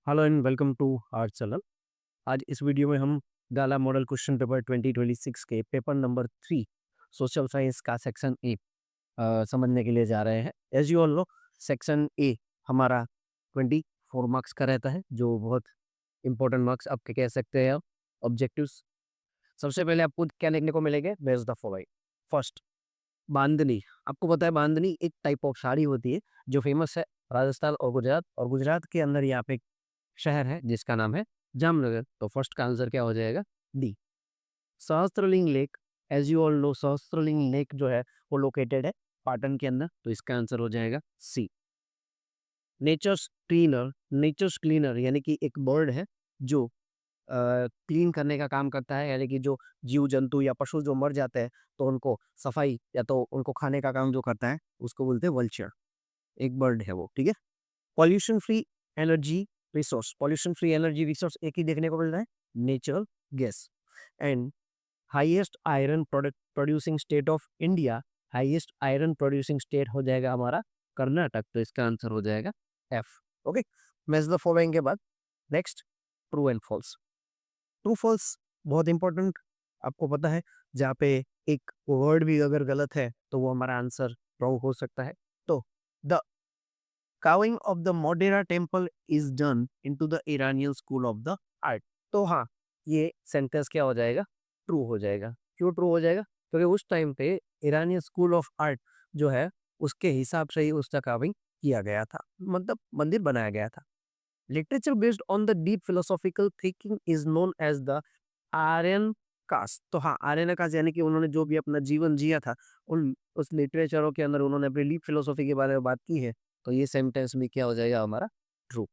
Hello and welcome to our channel. आज इस video में हम डाला मॉडल क्वेश्चन पेपर 2026 के पेपर नंबर 3 सोशल साइंस का सेक्शन ए समझने के लिए जा रहे हैं। As you all know, section A हमारा 24 मार्क्स का रहता है, जो बहुत इंपॉर्टेंट मार्क्स आपके कह सकते हैं। ऑब्जेक्टिव्स सबसे पहले आपको क्या लिखने को मिलेंगे? Base the following. फर्स्ट, बांधनी। आपको पता है बांधनी एक टाइप ऑफ साड़ी होती है जो फेमस है राजस्थान और गुजरात, और गुजरात के अंदर यहाँ पे शहर है जिसका नाम है जामनगर। तो फर्स्ट का आंसर क्या हो जाएगा? D. Sahasralinga lake, as you all know, Sahasralinga lake जो है वो लोकेटेड है पाटन के अंदर, तो इसका आंसर हो जाएगा सी। नेचर्स क्लीनर, नेचर्स क्लीनर यानी कि एक बर्ड है जो क्लीन करने का काम करता है, यानी कि जो जीव जंतु या पशु जो मर जाते हैं तो उनको सफाई या तो उनको खाने का काम जो करता है उसको बोलते हैं वल्चर। एक बर्ड है वो, ठीक है। Pollution free energy resource, pollution free energy resource एक ही देखने को मिल रहा है, natural gas. And highest iron product producing state of India, highest iron producing state हो जाएगा हमारा कर्नाटक, तो इसका आंसर हो जाएगा F. Okay, match the following के बाद next, true and false. True false बहुत इंपॉर्टेंट, आपको पता है जहाँ पे एक वर्ड भी अगर गलत है तो वो हमारा आंसर रॉन्ग हो सकता है। तो the carving of the Modera temple is done into the Iranian school of the art। तो हाँ, ये सेंटेंस क्या हो जाएगा? ट्रू हो जाएगा। क्यों ट्रू हो जाएगा? क्योंकि उस टाइम पे ईरानी स्कूल ऑफ आर्ट जो है उसके हिसाब से ही उसका कार्विंग किया गया था, मतलब मंदिर बनाया गया था। Literature based on the deep philosophical thinking is known as the Aryan caste. तो हाँ, आर्यन कास्ट यानी कि उन्होंने जो भी अपना जीवन जिया था उन उस लिटरेचरों के अंदर उन्होंने अपनी डीप फिलोसॉफी के बारे में बात की है, तो ये सेंटेंस भी क्या हो जाएगा हमारा? True.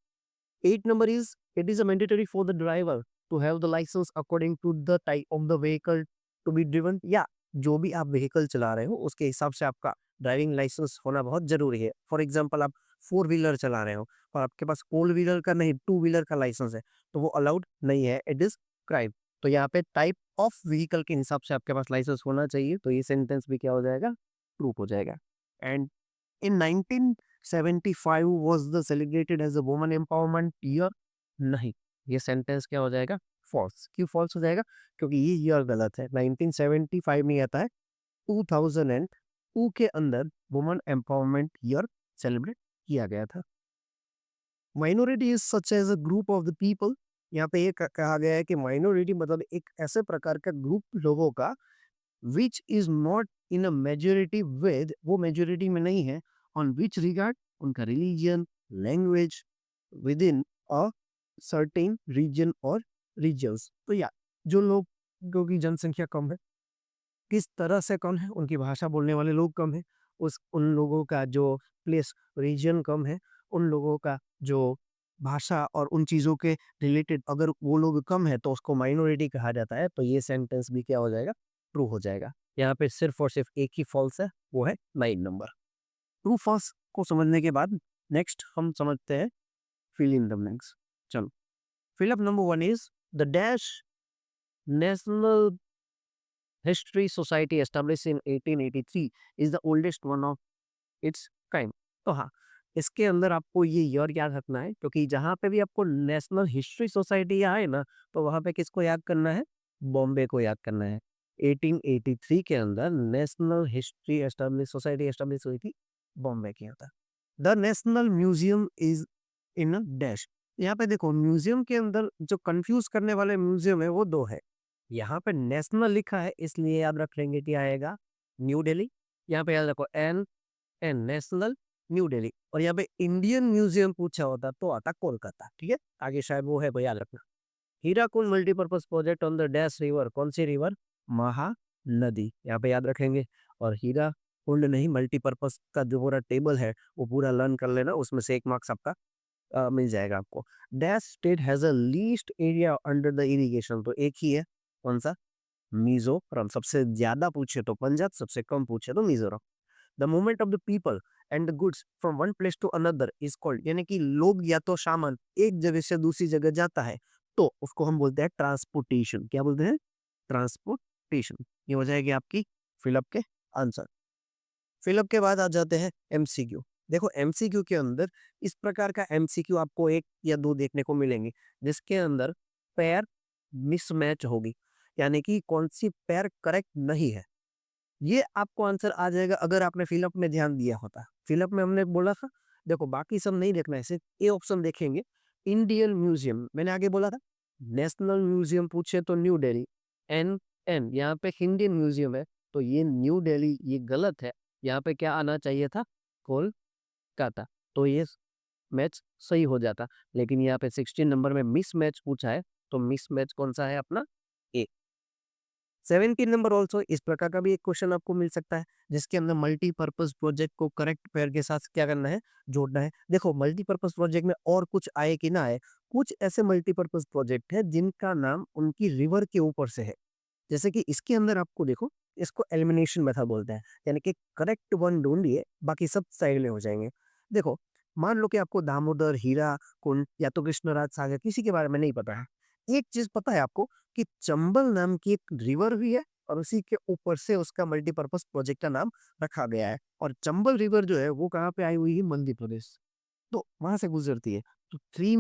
8 number is it is a mandatory for the driver to have the license according to the type of the vehicle to be driven। या जो भी आप व्हीकल चला रहे हो उसके हिसाब से आपका ड्राइविंग लाइसेंस होना बहुत जरूरी है। फॉर एग्जांपल, आप 4 व्हीलर चला रहे हो और आपके पास 4 व्हीलर का नहीं 2 व्हीलर का लाइसेंस है तो वो अलाउड नहीं है, इट इज क्राइम। तो यहाँ पे टाइप ऑफ व्हीकल के हिसाब से आपके पास लाइसेंस होना चाहिए, तो ये सेंटेंस भी क्या हो जाएगा? ट्रू हो जाएगा। And in 1975 was the celebrated as a woman empowerment year। नहीं, ये सेंटेंस क्या हो जाएगा? फॉल्स। क्यों फॉल्स हो जाएगा? क्योंकि ये ईयर गलत है। 1975 नहीं आता है, 2002 के अंदर वुमेन एम्पावरमेंट ईयर सेलिब्रेट किया गया था। Minority is such as a group of the people. यहाँ पे ये कहा गया है कि माइनॉरिटी मतलब एक ऐसे प्रकार का ग्रुप लोगों का which is not in a majority with, वो मेजोरिटी में नहीं है, ऑन विच रिगार्ड, उनका religion, language, with in a certain region और रीजन्स। तो या जो लोगों की जनसंख्या कम है, किस तरह से कम है, उनकी भाषा बोलने वाले लोग कम है, उस उन लोगों का जो प्लेस रीजन कम है, उन लोगों का जो भाषा और उन चीज़ों के रिलेटेड अगर वो लोग कम है तो उसको माइनॉरिटी कहा जाता है। तो ये सेंटेंस भी क्या हो जाएगा? ट्रू हो जाएगा। यहाँ पे सिर्फ और सिर्फ एक ही फॉल्स है, वो है 9 नंबर। ट्रू फॉल्स को समझने के बाद नेक्स्ट हम समझते हैं फिल इन द ब्लैंक्स। चलो, fill up number 1 is the dash national history society establish in 1883 is the oldest one of its kind. तो हाँ, इसके अंदर आपको ये ईयर याद रखना है, क्योंकि जहाँ पे भी आपको नेशनल हिस्ट्री सोसाइटी आए ना तो वहाँ पे किसको याद करना है? बॉम्बे को याद करना है। 1883 के अंदर national history establish society establish हुई थी बॉम्बे के अंदर। The national museum is in dash. यहाँ पे देखो, म्यूजियम के अंदर जो कंफ्यूज करने वाले म्यूजियम है वो दो है। यहाँ पे नेशनल लिखा है इसलिए याद रख लेंगे कि आएगा न्यू दिल्ली। यहाँ पे याद रखो N N national new Delhi, और यहाँ पे इंडियन म्यूजियम पूछा होता तो आता कोलकाता। ठीक है, आगे शायद वो है, वो याद रखना। Hirakud multipurpose project on the dash river, कौन सी रिवर? महानदी, यहाँ पे याद रखेंगे। और हीरा कुंड नहीं, मल्टीपर्पज का जो पूरा टेबल है वो पूरा लर्न कर लेना, उसमें से 1 मार्क्स आपका मिल जाएगा आपको। Dash state has a least area under the irrigation, तो एक ही है, कौन सा? मिजोरम। सबसे ज्यादा पूछे तो पंजाब, सबसे कम पूछे तो Mizoram. The movement of the people and the goods from one place to another is called, यानी कि लोग या तो सामान एक जगह से दूसरी जगह जाता है तो उसको हम बोलते हैं ट्रांसपोर्टेशन। क्या बोलते हैं? ट्रांसपोर्टेशन। ये हो जाएगी आपकी फिलअप के आंसर। फिलअप के बाद आ जाते हैं एमसीक्यू। देखो एमसीक्यू के अंदर इस प्रकार का एमसीक्यू आपको 1 या 2 देखने को मिलेंगे, जिसके अंदर पेयर मिसमैच होगी, यानी कि कौन-सी पेयर करेक्ट नहीं है। ये आपको आंसर आ जाएगा अगर आपने फिल अप में ध्यान दिया होता। फिल अप में हमने बोला था, देखो बाकी सब नहीं देखना है, सिर्फ ए ऑप्शन देखेंगे। इंडियन म्यूज़ियम मैंने आगे बोला था, नेशनल म्यूज़ियम पूछे तो न्यू दिल्ली, एन यहाँ पे इंडियन म्यूज़ियम है, तो ये न्यू दिल्ली ये गलत है। यहाँ पे क्या आना चाहिए था? कोलकाता। तो ये मैच सही हो जाता, लेकिन यहाँ पे 16 नंबर में मिसमैच पूछा है, तो मिसमैच कौन-सा है अपना? ए। 17 नंबर ऑल्सो इस प्रकार का भी एक क्वेश्चन आपको मिल सकता है, जिसके अंदर मल्टीपर्पज प्रोजेक्ट को करेक्ट पेयर के साथ क्या करना है? जोड़ना है। देखो मल्टीपर्पज प्रोजेक्ट में और कुछ आए कि ना आए, कुछ ऐसे मल्टीपर्पज प्रोजेक्ट है जिनका नाम उनकी रिवर के ऊपर से है। जैसे कि इसके अंदर आपको देखो, इसको एलिमिनेशन मेथड बोलते हैं, यानी कि करेक्ट वन ढूंढिए, बाकी सब साइड में हो जाएंगे। देखो, मान लो कि आपको दामोदर, हीरा कुंड या तो कृष्णराज सागर किसी के बारे में नहीं पता है। एक चीज पता है आपको कि चंबल नाम की एक रिवर भी है और उसी के ऊपर से उसका मल्टीपर्पज प्रोजेक्ट का नाम रखा गया है, और चंबल रिवर जो है वो कहाँ पे आई हुई है? मध्य प्रदेश। तो वहां से गुजरती है। तो 3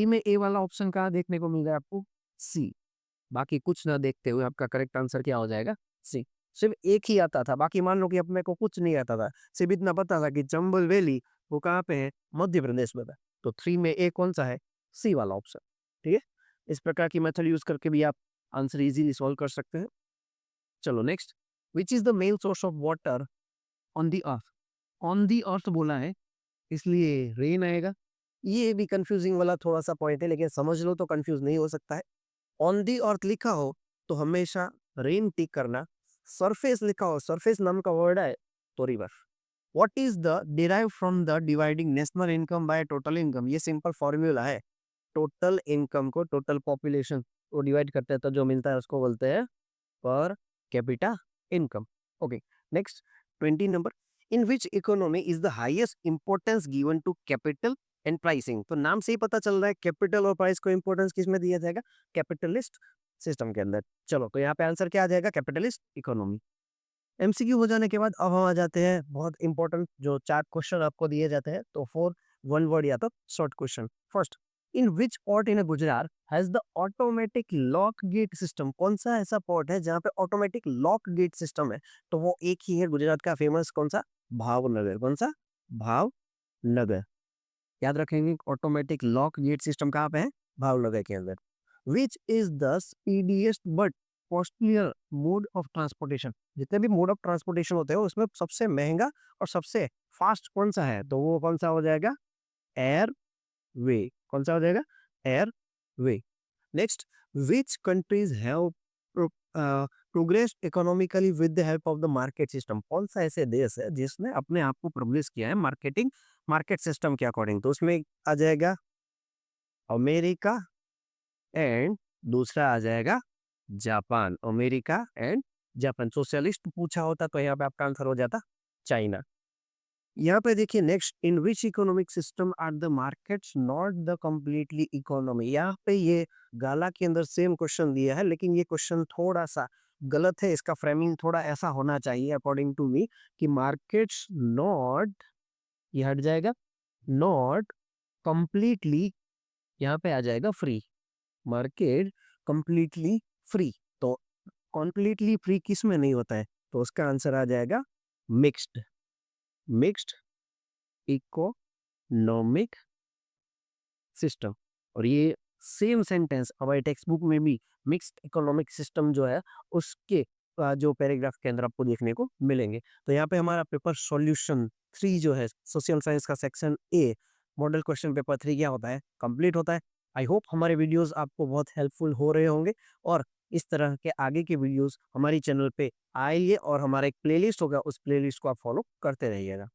में ए वाला ऑप्शन कहाँ देखने को मिल रहा है आपको? सी। बाकी कुछ ना देखते हुए आपका करेक्ट आंसर क्या हो जाएगा? सी। सिर्फ एक ही आता था, बाकी मान लो कि अपने को कुछ नहीं आता था, सिर्फ इतना पता था कि चंबल वैली वो कहाँ पे है? मध्य प्रदेश में था। तो 3 में ए कौन सा है? सी वाला ऑप्शन। ठीक है, इस प्रकार की मेथड यूज करके भी आप आंसर इजीली सॉल्व कर सकते हैं। चलो next, which is the main source of water on the earth? On the earth बोला है, इसलिए रेन आएगा। ये भी कंफ्यूजिंग वाला थोड़ा सा पॉइंट है, लेकिन समझ लो तो कंफ्यूज नहीं हो सकता है। ऑन दी अर्थ लिखा हो तो हमेशा रेन टिक करना। सरफेस लिखा हो, सरफेस नाम का वर्ड है, तो river. What is the derive from the dividing national income by total income? ये सिंपल फॉर्मूला है। टोटल इनकम को टोटल पॉपुलेशन को डिवाइड करते हैं तो जो मिलता है उसको बोलते हैं per capita income. Okay, next 20 number, in which economy is the highest importance given to capital and pricing? तो नाम से ही पता चल रहा है कैपिटल और प्राइस को इंपॉर्टेंस किस में दिया जाएगा? कैपिटलिस्ट सिस्टम के अंदर। चलो तो यहाँ पे आंसर क्या आ जाएगा? Capitalist economy. एमसीक्यू हो जाने के बाद अब हम आ जाते हैं बहुत इंपॉर्टेंट जो 4 क्वेश्चन आपको दिए जाते हैं, तो 4 वन वर्ड या तो short question. First, in which port in Gujarat has the automatic lock gate system? कौन सा ऐसा पोर्ट है जहाँ पे ऑटोमेटिक लॉक गेट सिस्टम है? तो वो एक ही है गुजरात का फेमस, कौन सा? भावनगर। कौन सा? भावनगर। याद रखेंगे, ऑटोमेटिक लॉक गेट सिस्टम कहाँ पे है? भावनगर के अंदर। Which is the speediest but costlier mode of transportation? जितने भी मोड ऑफ ट्रांसपोर्टेशन होते हैं उसमें सबसे महंगा और सबसे फास्ट कौन सा है? तो वो कौन सा हो जाएगा? एयर वे। कौन सा हो जाएगा? Air way. Next, which countries have progressed economically with the help of the market system? कौन सा ऐसे देश है जिसने अपने आप को प्रोग्रेस किया है मार्केट सिस्टम के अकॉर्डिंग? तो उसमें आ जाएगा अमेरिका एंड दूसरा आ जाएगा Japan. America and Japan. Socialist पूछा होता तो यहाँ पे आपका आंसर हो जाता चाइना। यहाँ पे देखिए next, in which economic system are the markets not the completely economy? यहाँ पे ये गाला के अंदर सेम क्वेश्चन दिया है, लेकिन ये क्वेश्चन थोड़ा सा गलत है। इसका फ्रेमिंग थोड़ा ऐसा होना चाहिए अकॉर्डिंग टू मी कि मार्केट्स नॉट, ये हट जाएगा, नॉट कंप्लीटली, यहाँ पे आ जाएगा फ्री। मार्केट कंप्लीटली फ्री, तो कंप्लीटली फ्री किस में नहीं होता है? तो उसका आंसर आ जाएगा मिक्स्ड। Mixed economic system. और ये सेम सेंटेंस हमारे टेक्स्ट बुक में भी मिक्स्ड इकोनॉमिक सिस्टम जो है उसके जो पैराग्राफ के अंदर आपको देखने को मिलेंगे। तो यहाँ पे हमारा पेपर सॉल्यूशन 3 जो है सोशल साइंस का सेक्शन ए मॉडल क्वेश्चन पेपर 3 क्या होता है? कंप्लीट होता है। आई होप हमारे वीडियोस आपको बहुत हेल्पफुल हो रहे होंगे, और इस तरह के आगे के वीडियोस हमारी चैनल पे आइए, और हमारा एक प्लेलिस्ट होगा, उस प्लेलिस्ट को आप फॉलो करते रहिएगा।